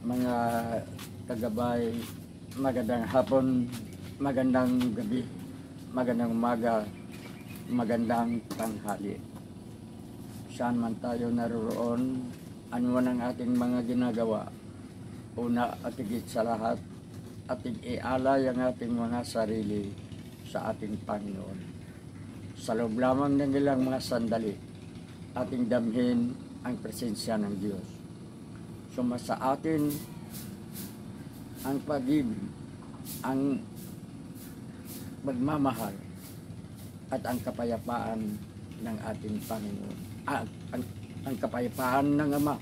Mga kagabay, magandang hapon, magandang gabi, magandang umaga, magandang tanghali. Saan man tayo naroon, ano man ang ating mga ginagawa, una at higit sa lahat, ating ialay ang ating mga sarili sa ating Panginoon. Sa loob lamang ng ilang mga sandali, ating damhin ang presensya ng Diyos. Sumasa atin ang pag-ibig, ang magmamahal, at ang kapayapaan ng ating Panginoon. Ang kapayapaan ng Ama,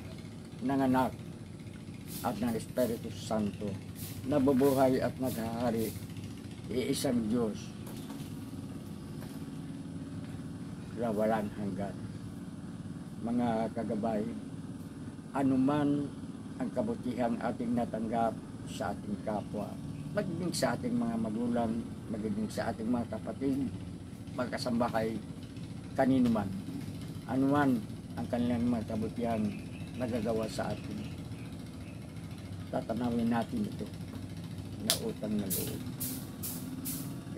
ng Anak, at ng Espiritu Santo, na bubuhay at naghahari, iisang Diyos na walang hanggan. Mga kagabay, anuman ang kabutihang ating natanggap sa ating kapwa, magiging sa ating mga magulang, magiging sa ating mga kapatid, magkasambahay, kanino man, anuman ang kanilang mga kabutihang nagagawa sa atin, tatanawin natin ito na utang na loob.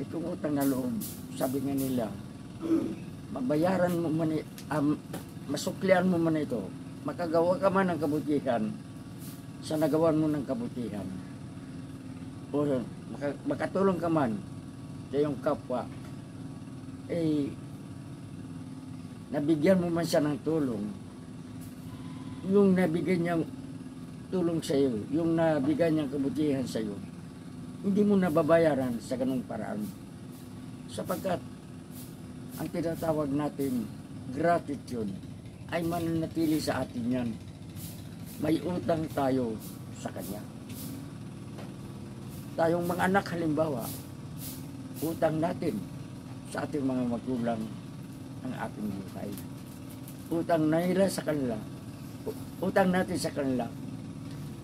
Itong utang na loob, sabi nga nila, mabayaran mo man, masuklian mo man ito, makagawa ka man ng kabutihan sa nagawan mo ng kabutihan, o makatulong ka man sa iyong kapwa, nabigyan mo man siya ng tulong, yung nabigyan niyang tulong sa iyo, yung nabigyan niyang kabutihan sa iyo, hindi mo nababayaran sa ganung paraan, sapagkat ang tinatawag natin gratitude ay mananatili sa atin yan. May utang tayo sa Kanya. Tayong mga anak, halimbawa, utang natin sa ating mga magulang ang ating buhay. Utang nila sa kanila. Utang natin sa kanila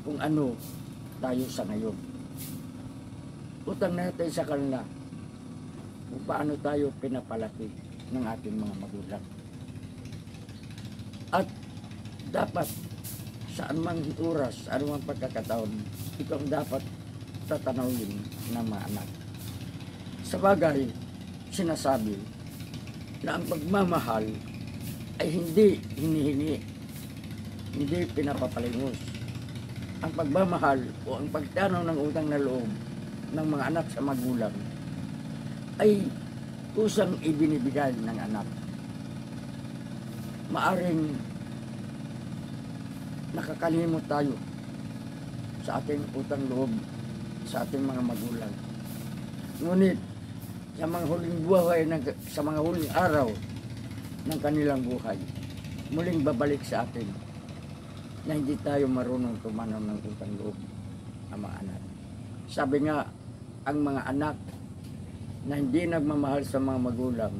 kung ano tayo sa ngayon. Utang natin sa kanila kung paano tayo pinapalaki ng ating mga magulang. At dapat sa anumang oras, anumang pagkakataon, ito ang dapat tatanawin ng mga anak. Sa bagay, sinasabi na ang pagmamahal ay hindi hinihingi, hindi pinapapalingos. Ang pagmamahal o ang pagtanaw ng utang na loob ng mga anak sa magulang ay kusang ibinibigay ng anak. Maaring nakakalimot tayo sa ating utang loob sa ating mga magulang. Ngunit sa mga huling buhay, sa mga huling araw ng kanilang buhay, muling babalik sa atin na hindi tayo marunong tumanaw ng utang loob ang mga anak. Sabi nga, ang mga anak na hindi nagmamahal sa mga magulang,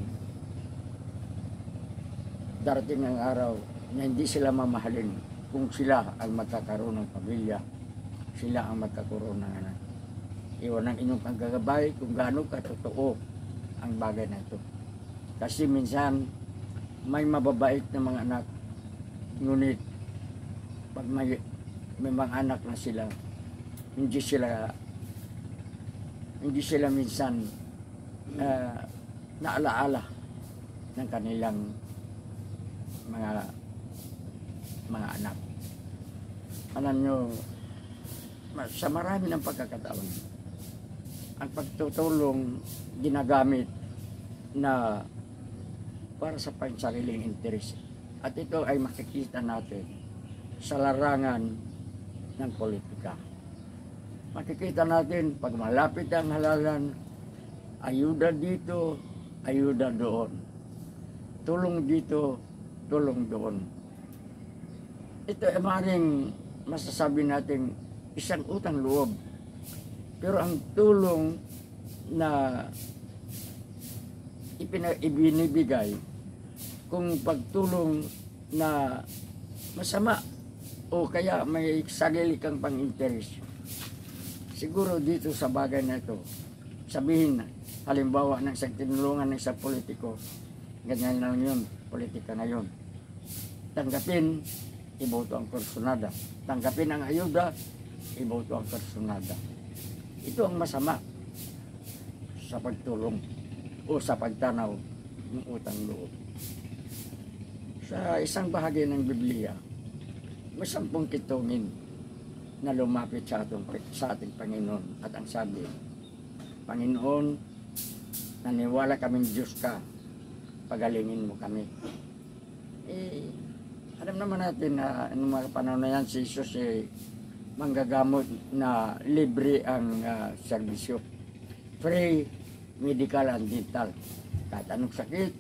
darating ang araw na hindi sila mamahalin kung sila ang magkakaroon ng pamilya, sila ang magkakaroon ng anak. Iwan ang inyong paggagabay kung gaano katotoo ang bagay na ito. Kasi minsan, may mababait na mga anak, ngunit pag may mga anak na sila, hindi sila minsan naalaala ng kanilang mga anak. Alam nyo, sa marami ng pagkakataon, ang pagtutulong ginagamit na para sa pansariling interes. At ito ay makikita natin sa larangan ng politika. Makikita natin pag malapit ang halalan, ayuda dito, ayuda doon. Tulong dito, tulong doon. Ito ay maaaring masasabi natin isang utang loob. Pero ang tulong na ibinibigay, kung pagtulong na masama o kaya may sarili kang pang-interest, siguro dito sa bagay na ito, sabihin halimbawa ng isang tinulungan ng isang politiko, ganyan lang yun, politika na yun. Tanggapin, iboto ang personada. Tanggapin ang ayuda, iboto ang personada. Ito ang masama sa pagtulong o sa pagtanaw ng utang loob. Sa isang bahagi ng Biblia, may 10 kitungin na lumapit sa ating Panginoon. At ang sabi, Panginoon, naniwala kaming Diyos ka, pagalingin mo kami. Alam naman natin na noong mga panahon na yan, si Jesus manggagamot na libre ang serbisyo. Free medical and dental. Kahit anong sakit,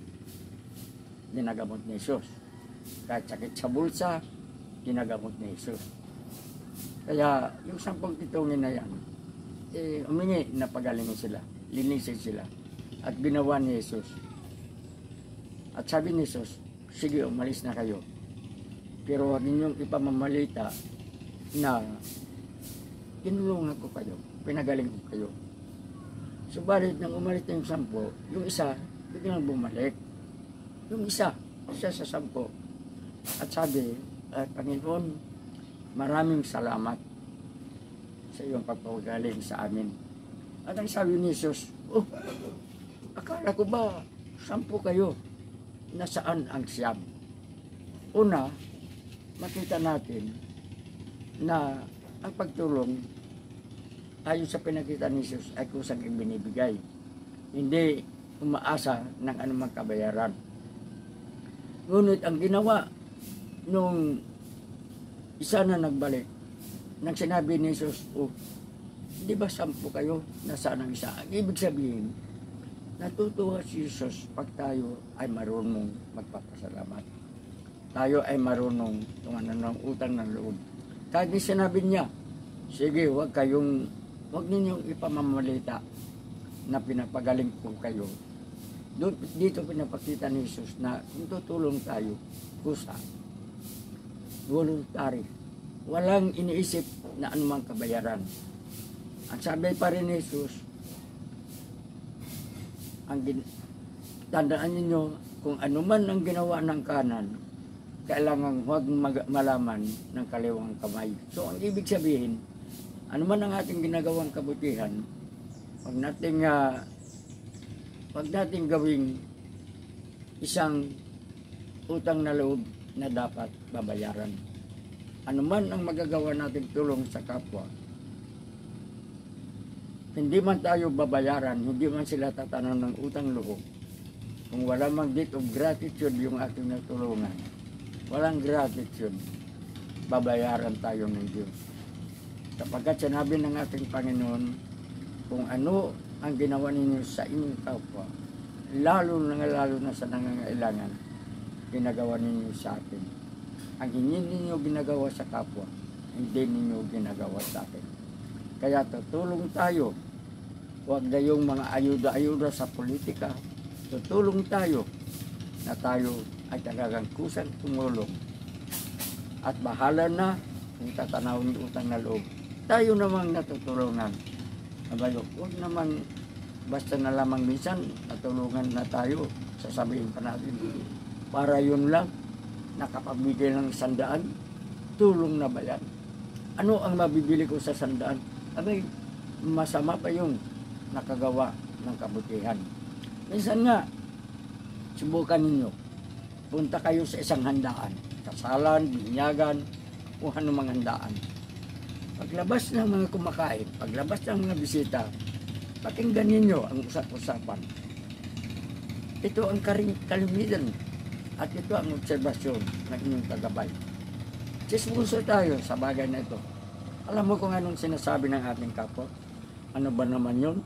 ginagamot ni Jesus. Kahit sakit sa bulsa, ginagamot ni Jesus. Kaya yung 10 kitungin na yan, umingi na pagalingin sila, linisin sila, at ginawa ni Jesus. At sabi ni Jesus, sige, umalis na kayo. Pero huwag ninyong ipamamalita na tinulungan ko kayo, pinagaling ko kayo. Subalit nang umalis na yung 10, yung isa, biglang bumalik. Yung isa sa 10. At sabi, Panginoon, maraming salamat sa iyong pagpapagaling sa amin. At ang sabi ni Jesus, akala ko ba 10 kayo? Nasaan ang 9? Una, makita natin na ang pagtulong ayon sa pinakita ni Jesus ay kusang ibinibigay. Hindi umaasa ng anumang kabayaran. Ngunit ang ginawa nung isa na nagbalik, nang sinabi ni Jesus, di ba 10 kayo? Nasaan ang isa? Ang ibig sabihin, natutuwa si Jesus pag tayo ay marunong magpapasalamat. Tayo ay marunong tumanan ng utang ng loob. Kahit di sinabi niya, sige, huwag ninyong ipamamalita na pinapagaling ko kayo. Dito pinapakita ni Jesus na kung tutulong tayo, kusa, voluntary. Walang iniisip na anumang kabayaran. Ang sabi pa rin ni Jesus, tandaan ninyo, kung anuman ang ginawa ng kanan, kailangan huwag malaman ng kaliwang kamay. So ang ibig sabihin, anuman ang ating ginagawang kabutihan, huwag nating gawing isang utang na loob na dapat babayaran. Anuman ang magagawa nating tulong sa kapwa, hindi man tayo babayaran, hindi man sila tatanaw ng utang loob. Kung wala mang debt of gratitude yung ating natulungan, walang gratitude, babayaran tayo ng Diyos. Sapagkat sinabi ng ating Panginoon, kung ano ang ginawa ninyo sa inyong kapwa, lalo na sa nangangailangan, ginagawa ninyo sa atin. Ang hindi ninyo ginagawa sa kapwa, hindi ninyo ginagawa sa atin. Kaya tutulong tayo. Huwag na yung mga ayuda-ayuda sa politika. Tutulong tayo na tayo ay talagang kusang tumulong. At bahala na kung tatanawin yung utang na loob. Tayo namang natutulungan. Abayo, huwag naman basta na lamang minsan natulungan na tayo. Sasabihin pa natin, para yun lang, nakapabigay ng 100, tulong na ba yan? Ano ang mabibili ko sa 100? Abay, masama pa yung nakagawa ng kabutihan. Minsan nga, subukan ninyo. Punta kayo sa isang handaan. Kasalan, binyagan, o anumang handaan. Paglabas ng mga kumakain, paglabas ng mga bisita, pakinggan ninyo ang usap-usapan. Ito ang kalimitan at ito ang obserbasyon ng inyong kagabay. Sismuso tayo sa bagay na ito. Alam mo kung anong sinasabi ng ating kapwa? Ano ba naman yun?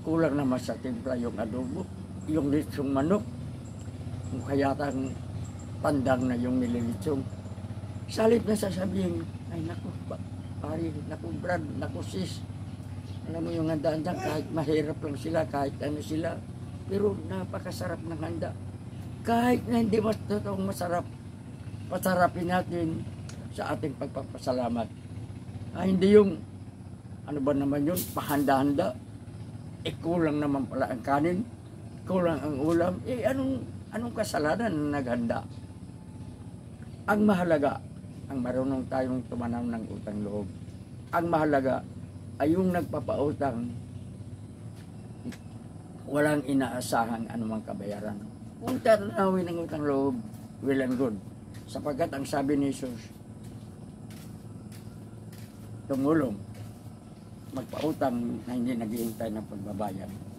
Kulang naman sa timpla yung adobo, yung litsong manok, kung kayatang pandang na yung nililitsong. Salit na sasabihin, ay naku, pari, naku brad, naku sis. Alam mo yung handaan dyan, kahit mahirap lang sila, kahit ano sila, pero napakasarap ng handa. Kahit na hindi mas totoong masarap, pasarapin natin sa ating pagpapasalamat. Hindi yung, ano ba naman yun, pahanda-handa. Kulang naman pala ang kanin, kulang ang ulam. Anong kasalanan na naghanda? Ang mahalaga, ang marunong tayong tumanaw ng utang loob. Ang mahalaga ay yung nagpapautang, walang inaasahang anumang kabayaran. Kung tatanawin ng utang loob, well and good. Sapagkat ang sabi ni Jesus, tumulong, magpautang na hindi naghihintay ng pagbabayad.